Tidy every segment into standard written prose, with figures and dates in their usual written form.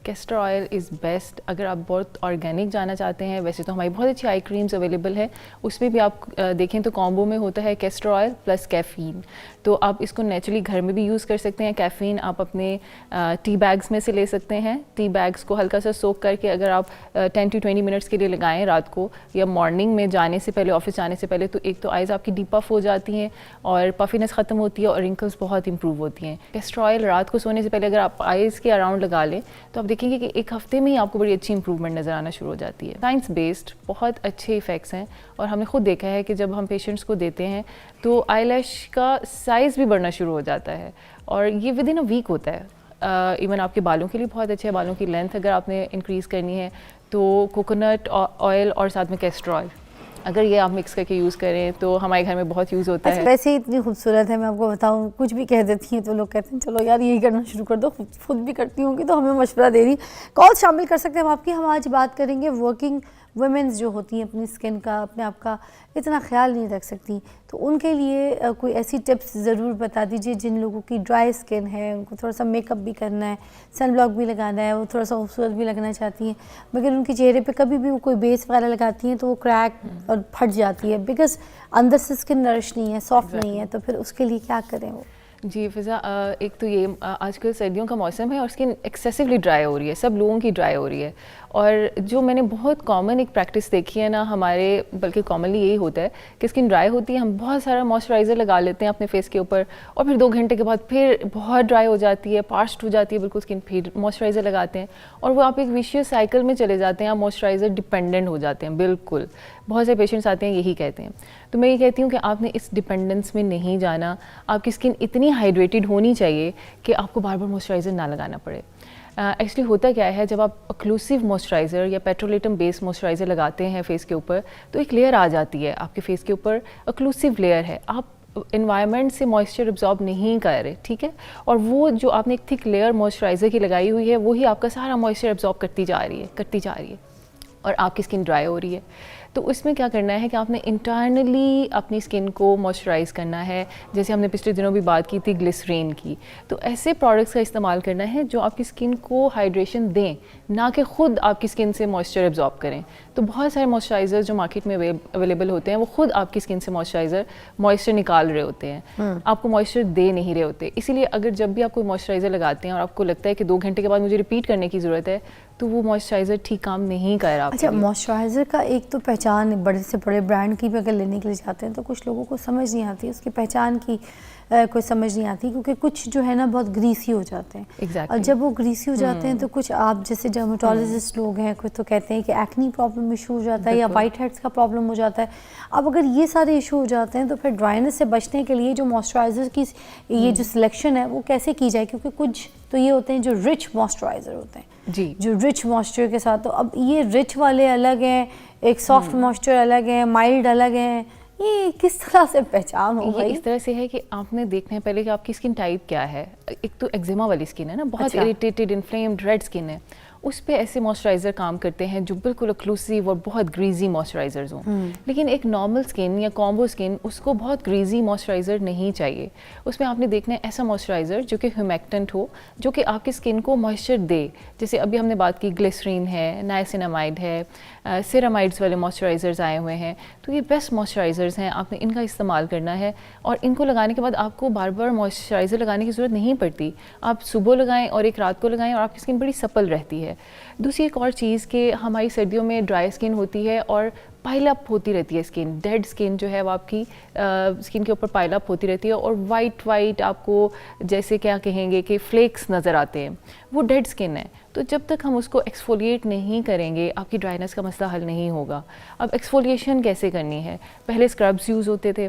Castor oil is best اگر آپ بہت آرگینک جانا چاہتے ہیں. ویسے تو ہماری بہت اچھی آئی کریمز اویلیبل ہے, اس میں بھی آپ دیکھیں تو کامبو میں ہوتا ہے کیسٹر آئل پلس کیفین, تو آپ اس کو نیچرلی گھر میں بھی یوز کر سکتے ہیں. کیفین آپ اپنے ٹی بیگز میں سے لے سکتے ہیں. ٹی بیگز کو ہلکا سا سوک کر کے اگر آپ 10 to 20 منٹس کے لیے لگائیں رات کو یا مارننگ میں جانے سے پہلے, آفس جانے سے پہلے, تو ایک تو آئیز آپ کی ڈی پف ہو جاتی ہیں اور پفینس ختم ہوتی ہے اور رنکلس بہت امپروو ہوتی ہیں. کیسٹر آئل رات کو سونے سے پہلے اگر آپ آئیز کے اراؤنڈ لگا لیں تو آپ دیکھیں گے کہ ایک ہفتے میں ہی آپ کو بڑی اچھی امپروومنٹ نظر آنا شروع ہو جاتی ہے. سائنس بیسڈ بہت اچھے ایفیکٹس ہیں اور ہم نے خود دیکھا ہے کہ جب ہم پیشنٹس کو دیتے ہیں تو آئی لیش کا سائز بھی بڑھنا شروع ہو جاتا ہے اور یہ ود ان اے ویک ہوتا ہے. ایون آپ کے بالوں کے لیے بہت اچھا ہے. بالوں کی لینتھ اگر آپ نے انکریز کرنی ہے تو کوکونٹ آئل اور ساتھ میں کیسٹر آئل اگر یہ آپ مکس کر کے یوز کریں تو ہمارے گھر میں بہت یوز ہوتا ہے. ویسے ہی اتنی خوبصورت ہے, میں آپ کو بتاؤں کچھ بھی کہہ دیتی ہیں تو لوگ کہتے ہیں چلو یار یہی کرنا شروع کر دو, خود بھی کرتی ہوں گی تو ہمیں مشورہ دے رہی. کال شامل کر سکتے ہیں ہم آپ کی. ہم آج بات کریں گے ورکنگ ویمنز جو ہوتی ہیں اپنی اسکن کا, اپنے آپ کا اتنا خیال نہیں رکھ سکتی, تو ان کے لیے کوئی ایسی ٹپس ضرور بتا دیجیے جن لوگوں کی ڈرائی اسکن ہے, ان کو تھوڑا سا میک اپ بھی کرنا ہے, سن بلاک بھی لگانا ہے, وہ تھوڑا سا خوبصورت بھی لگنا چاہتی ہیں, مگر ان کے چہرے پہ کبھی بھی وہ کوئی بیس وغیرہ لگاتی ہیں تو وہ کریک اور پھٹ جاتی ہے بیکاز اندر سے اسکن نرش نہیں ہے, سافٹ نہیں ہے, تو پھر اس کے لیے کیا کریں وہ؟ جی فضا, ایک تو یہ آج کل سردیوں کا موسم ہے اور اسکن ایکسیسولی ڈرائی ہو رہی ہے, سب لوگوں کی ڈرائی ہو رہی ہے. اور جو میں نے بہت کامن ایک پریکٹس دیکھی ہے نا ہمارے, بلکہ کامنلی یہی ہوتا ہے کہ اسکن ڈرائی ہوتی ہے, ہم بہت سارا موئسچرائزر لگا لیتے ہیں اپنے فیس کے اوپر اور پھر 2 گھنٹے کے بعد پھر بہت ڈرائی ہو جاتی ہے, پارچڈ ہو جاتی ہے بالکل اسکن, پھر موئسچرائزر لگاتے ہیں اور وہ آپ ایک ویشیس سائیکل میں چلے جاتے ہیں, آپ موئسچرائزر ڈپینڈنٹ ہو جاتے ہیں. بالکل بہت سے پیشنٹس آتے ہیں یہی کہتے ہیں. تو میں یہ کہتی ہوں کہ آپ نے اس ڈپینڈنس میں نہیں جانا. آپ کی اسکن اتنی ہائیڈریٹڈ ہونی چاہیے کہ آپ کو بار بار موئسچرائزر نہ لگانا پڑے. ایکچولی ہوتا کیا ہے, جب آپ اوکلوسیو موئسچرائزر یا پیٹرولیٹم بیس موئسچرائزر لگاتے ہیں فیس کے اوپر تو ایک لیئر آ جاتی ہے آپ کے فیس کے اوپر, اوکلوسیو لیئر ہے, آپ انوائرمنٹ سے موئسچر ابزارب نہیں کر رہے, ٹھیک ہے, اور وہ جو آپ نے ایک تھک لیئر موئسچرائزر کی لگائی ہوئی ہے وہی آپ کا سارا موئسچر ابزارب کرتی جا رہی ہے اور آپ کی اسکن ڈرائی ہو رہی ہے. تو اس میں کیا کرنا ہے کہ آپ نے انٹرنلی اپنی اسکن کو موئسچرائز کرنا ہے. جیسے ہم نے پچھلے دنوں بھی بات کی تھی گلسرین کی, تو ایسے پروڈکٹس کا استعمال کرنا ہے جو آپ کی اسکن کو ہائیڈریشن دیں, نہ کہ خود آپ کی اسکن سے موئسچر ابزارب کریں. تو بہت سارے موئسچرائزر جو مارکیٹ میں اویلیبل ہوتے ہیں وہ خود آپ کی اسکن سے موئسچر نکال رہے ہوتے ہیں, آپ کو موئسچر دے نہیں رہے ہوتے. اسی لیے اگر جب بھی آپ کوئی موئسچرائزر لگاتے ہیں اور آپ کو لگتا ہے کہ 2 گھنٹے کے بعد مجھے ریپیٹ کرنے کی ضرورت ہے تو وہ موئسچرائزر ٹھیک کام نہیں کر رہا. اچھا, موئسچرائزر کا ایک تو پہچان بڑے سے بڑے برانڈ کی بھی اگر لینے کے لیے جاتے ہیں تو کچھ لوگوں کو سمجھ نہیں آتی, اس کی پہچان کی کوئی سمجھ نہیں آتی, کیونکہ کچھ جو ہے نا بہت گریسی ہو جاتے ہیں. اور جب وہ گریسی ہو جاتے ہیں تو کچھ آپ جیسے ڈرماٹولوجسٹ لوگ ہیں کچھ تو کہتے ہیں کہ ایکنی پرابلم ایشو ہو جاتا ہے یا وائٹ ہیڈس کا پرابلم ہو جاتا ہے. اب اگر یہ سارے ایشو ہو جاتے ہیں تو پھر ڈرائنس سے بچنے کے لیے جو موئسچرائزر کی یہ جو سلیکشن ہے وہ کیسے کی جائے, کیونکہ کچھ تو یہ ہوتے ہیں جو رچ موئسچرائزر ہوتے ہیں جی, جو رچ موئسچر کے ساتھ, تو اب یہ رچ والے الگ ہیں, ایک سافٹ موئسچر الگ ہے, مائلڈ الگ ہیں, یہ کس طرح سے پہچان ہو گئی؟ اس طرح سے ہے کہ آپ نے دیکھنا ہے پہلے کہ آپ کی اسکن ٹائپ کیا ہے. ایک تو ایگزیما والی اسکن ہے نا, بہت اریٹیٹڈ انفلیمڈ ریڈ اسکن ہے, اس پہ ایسے موئسچرائزر کام کرتے ہیں جو بالکل اوکلوسیو اور بہت گریزی موئسچرائزرز ہوں. لیکن ایک نارمل اسکن یا کامبو اسکن اس کو بہت گریزی موئسچرائزر نہیں چاہیے. اس میں آپ نے دیکھنا ہے ایسا موئسچرائزر جو کہ ہیومیکٹنٹ ہو, جو کہ آپ کی اسکن کو موئسچر دے. جیسے ابھی ہم نے بات کی گلیسرین ہے, نائسینامائڈ ہے, سیرامائڈس والے موئسچرائزرز آئے ہوئے ہیں, تو یہ بیسٹ موئسچرائزرز ہیں, آپ نے ان کا استعمال کرنا ہے. اور ان کو لگانے کے بعد آپ کو بار بار موئسچرائزر لگانے کی ضرورت نہیں پڑتی. آپ صبح لگائیں اور ایک رات کو لگائیں اور آپ کی اسکن بڑی سپل رہتی ہے. دوسری ایک اور چیز کہ ہماری سردیوں میں ڈرائی اسکن ہوتی ہے اور پائل اپ ہوتی رہتی ہے اسکن, ڈیڈ اسکن جو ہے وہ آپ کی اسکن کے اوپر پائل اپ ہوتی رہتی ہے اور وائٹ آپ کو جیسے کیا کہیں گے کہ فلیکس نظر آتے ہیں, وہ ڈیڈ اسکن ہے. تو جب تک ہم اس کو ایکسفولیٹ نہیں کریں گے آپ کی ڈرائنس کا مسئلہ حل نہیں ہوگا. اب ایکسفولیشن کیسے کرنی ہے, پہلے اسکربس یوز ہوتے تھے,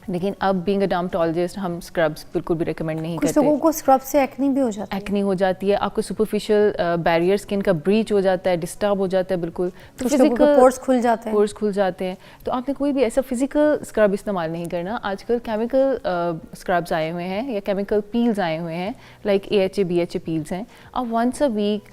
لیکن اب بینگ اے ڈرماٹولوجسٹ ہم اسکربس بالکل بھی ریکمینڈ نہیں کرتے. کچھ لوگوں کو اسکرب سے ایکنی بھی ہو جاتی ہے. ایکنی ہو جاتی ہے, آپ کو سپرفیشل بیریئر اسکن کا بریچ ہو جاتا ہے, ڈسٹرب ہو جاتا ہے بالکل, تو فزیکل پورس کھل جاتے ہیں. پورس کھل جاتے ہیں. تو آپ نے کوئی بھی ایسا فزیکل اسکرب استعمال نہیں کرنا. آج کل کیمیکل اسکربس آئے ہوئے ہیں یا کیمیکل پیلز آئے ہوئے ہیں, لائک AHA BHA پیلز ہیں. آپ ونس اے ویک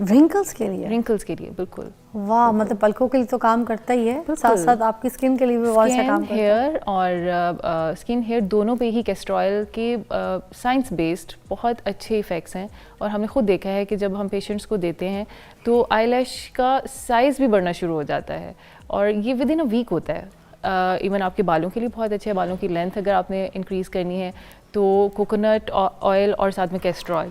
رنکلز کے لیے؟ رنکلز کے لیے بالکل. واہ, مطلب پلکوں کے لیے تو کام کرتا ہی ہے, ساتھ ساتھ آپ کی اسکن کے لیے بھی بہت اچھا کام کرتا ہے. ہیئر اور اسکن ہیئر دونوں پہ ہی کیسٹر آئل کے سائنس بیسڈ بہت اچھے ایفیکٹس ہیں, اور ہم نے خود دیکھا ہے کہ جب ہم پیشنٹس کو دیتے ہیں تو آئی لیش کا سائز بھی بڑھنا شروع ہو جاتا ہے, اور یہ ود ان اے ویک ہوتا ہے. ایون آپ کے بالوں کے لیے بہت اچھا ہے, بالوں کی لینتھ اگر آپ نے انکریز کرنی ہے تو کوکونٹ آئل اور ساتھ میں کیسٹر آئل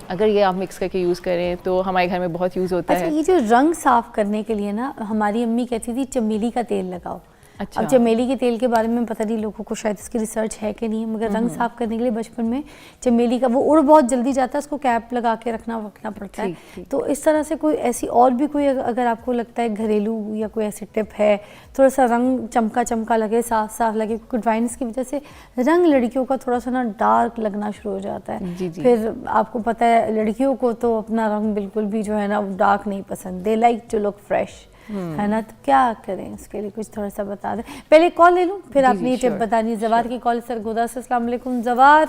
اگر یہ آپ مکس کر کے یوز کریں تو ہمارے گھر میں بہت یوز ہوتا ہے. اچھا, یہ جو رنگ صاف کرنے کے لیے نا ہماری امی کہتی تھی چمیلی کا تیل لگاؤ. اچھا. اب چمیلی کے تیل کے بارے میں پتہ نہیں لوگوں کو شاید اس کی ریسرچ ہے کہ نہیں, مگر رنگ صاف کرنے کے لیے بچپن میں چمیلی کا وہ اڑ بہت جلدی جاتا ہے, اس کو کیپ لگا کے رکھنا پڑتا ہے. تو اس طرح سے کوئی ایسی اور بھی کوئی اگر آپ کو لگتا ہے گھریلو یا کوئی ایسی ٹپ ہے, تھوڑا سا رنگ چمکا لگے, صاف لگے, کیونکہ ڈرائنس کی وجہ سے رنگ لڑکیوں کا تھوڑا سا نا ڈارک لگنا شروع ہو جاتا ہے. پھر آپ کو پتہ ہے لڑکیوں کو تو اپنا رنگ بالکل بھی جو ہے نا ڈارک نہیں پسند, they like to look fresh, ہے نا. تو کیا کریں اس کے لیے کچھ تھوڑا سا بتا دیں. پہلے کال لے لوں پھر آپ نے یہ ٹپ بتانی. زوار کی کال سرگودا سے. السلام علیکم زوار.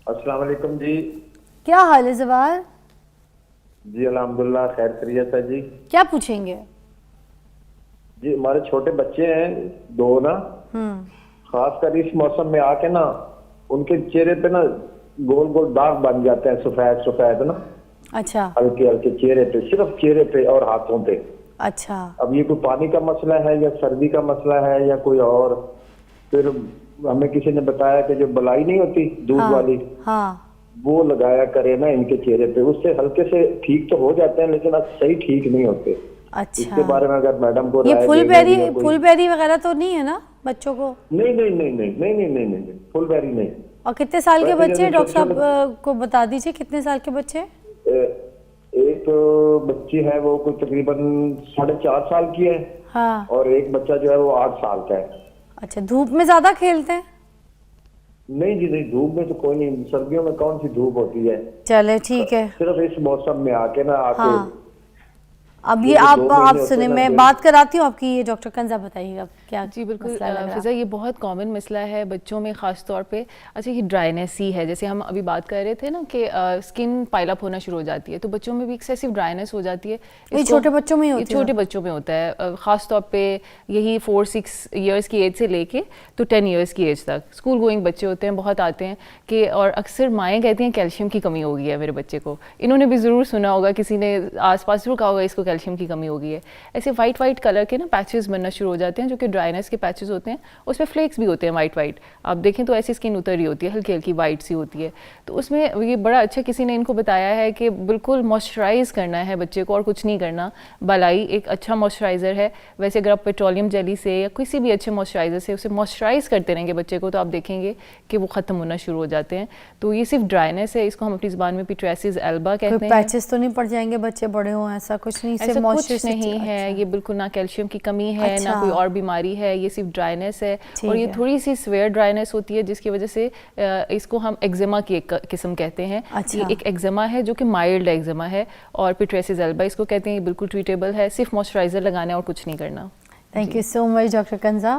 السلام علیکم جی. کیا حال ہے زوار؟ جی الحمدللہ خیر خیریت ہے جی. کیا پوچھیں گے؟ جی ہمارے چھوٹے بچے ہیں 2 نا, خاص کر اس موسم میں آ کے نا ان کے چہرے پہ نا گول داغ بن جاتے ہیں, سفید نا. اچھا. ہلکے چہرے پہ, صرف چہرے پہ اور ہاتھوں پہ. اچھا. اب یہ کوئی پانی کا مسئلہ ہے یا سردی کا مسئلہ ہے یا کوئی اور. پھر ہمیں کسی نے بتایا کہ جو بلائی نہیں ہوتی دودھ والی, وہ لگایا کرے نا ان کے چہرے پہ, اس سے ہلکے سے ٹھیک تو ہو جاتے ہیں لیکن اب صحیح ٹھیک نہیں ہوتے. اچھا. اس کے بارے میں اگر میڈم کو یہ پھول بیری وغیرہ تو نہیں ہے نا بچوں کو؟ نہیں, پھول بیری نہیں. اور کتنے سال کے بچے ہیں ڈاکٹر صاحب کو بتا دیجیے, کتنے سال کے بچے؟ ایک بچی ہے وہ کوئی تقریباً 4.5 سال کی ہے, اور ایک بچہ جو ہے وہ 8 سال کا ہے. اچھا. دھوپ میں زیادہ کھیلتے ہیں؟ نہیں جی نہیں, دھوپ میں تو کوئی نہیں, سردیوں میں کون سی دھوپ ہوتی ہے. چلے ٹھیک ہے. صرف اس موسم میں آ کے نا اب یہ آپ سنیں, میں بات کراتی ہوں آپ کی. یہ ڈاکٹر کنزا بتائیے گا کیا. جی بالکل فضا, یہ بہت کامن مسئلہ ہے بچوں میں خاص طور پہ. اچھا, یہ ڈرائنیس ہی ہے, جیسے ہم ابھی بات کر رہے تھے نا کہ اسکن پائل اپ ہونا شروع ہو جاتی ہے, تو بچوں میں بھی ایکسیسو ڈرائنیس ہو جاتی ہے. یہ چھوٹے بچوں میں ہوتی ہے؟ چھوٹے بچوں میں ہوتا ہے, خاص طور پہ یہی 4-6 ایئرس کی ایج سے لے کے تو 10 ایئرس کی ایج تک. اسکول گوئنگ بچے ہوتے ہیں, بہت آتے ہیں کہ, اور اکثر مائیں کہتی ہیں کیلشیم کی کمی ہو گئی ہے میرے بچے کو. انہوں نے بھی ضرور سنا ہوگا, کسی نے آس پاس ضرور کہا ہوگا اس کو کیلشیم کی کمی ہوگی. ایسے وائٹ کلر کے نا پیچز بننا شروع ہو جاتے ہیں, جو کہ ڈرائنیس کے پیچز ہوتے ہیں. اس میں فلیکس بھی ہوتے ہیں وائٹ. آپ دیکھیں تو ایسی اسکن اتر رہی ہوتی ہے, ہلکی وائٹ سی ہوتی ہے. تو اس میں یہ بڑا اچھا کسی نے ان کو بتایا ہے کہ بالکل موئسچرائز کرنا ہے بچے کو, اور کچھ نہیں کرنا. بالائی ایک اچھا موئسچرائزر ہے. ویسے اگر آپ پیٹرولیم جیلی سے یا کسی بھی اچھے موئسچرائزر سے اسے موئسچرائز کرتے رہیں گے بچے کو, تو آپ دیکھیں گے کہ وہ ختم ہونا شروع ہو جاتے ہیں. تو یہ صرف ڈرائنیس ہے, اس کو ہم اپنی زبان میں پیٹریسز ایلبا کہتے ہیں. پیچز تو نہیں پڑ جائیں گے بچے بڑے ہوں, ایسا کچھ نہیں؟ ایسا کچھ نہیں ہے, یہ بالکل نہ کیلشیم کی کمی ہے نہ کوئی اور بیماری ہے, یہ صرف ڈرائنیس ہے. اور یہ تھوڑی سی سویئر ڈرائنیس ہوتی ہے جس کی وجہ سے اس کو ہم ایگزیما کی ایک قسم کہتے ہیں. یہ ایک ایگزیما ہے جو کہ مائلڈ ایگزیما ہے, اور پیٹریسز ایلبا اس کو کہتے ہیں. یہ بالکل ٹریٹیبل ہے, صرف موئسچرائزر لگانا ہے اور کچھ نہیں کرنا. Thank you so much doctor Kinza,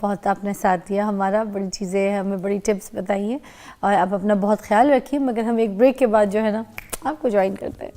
بہت آپ نے ساتھ دیا ہمارا, بڑی چیزیں ہمیں, بڑی ٹپس بتائیے, اور آپ اپنا بہت خیال رکھیے. مگر ہم ایک بریک کے بعد جو ہے نا آپ کو جوائن کرتے ہیں.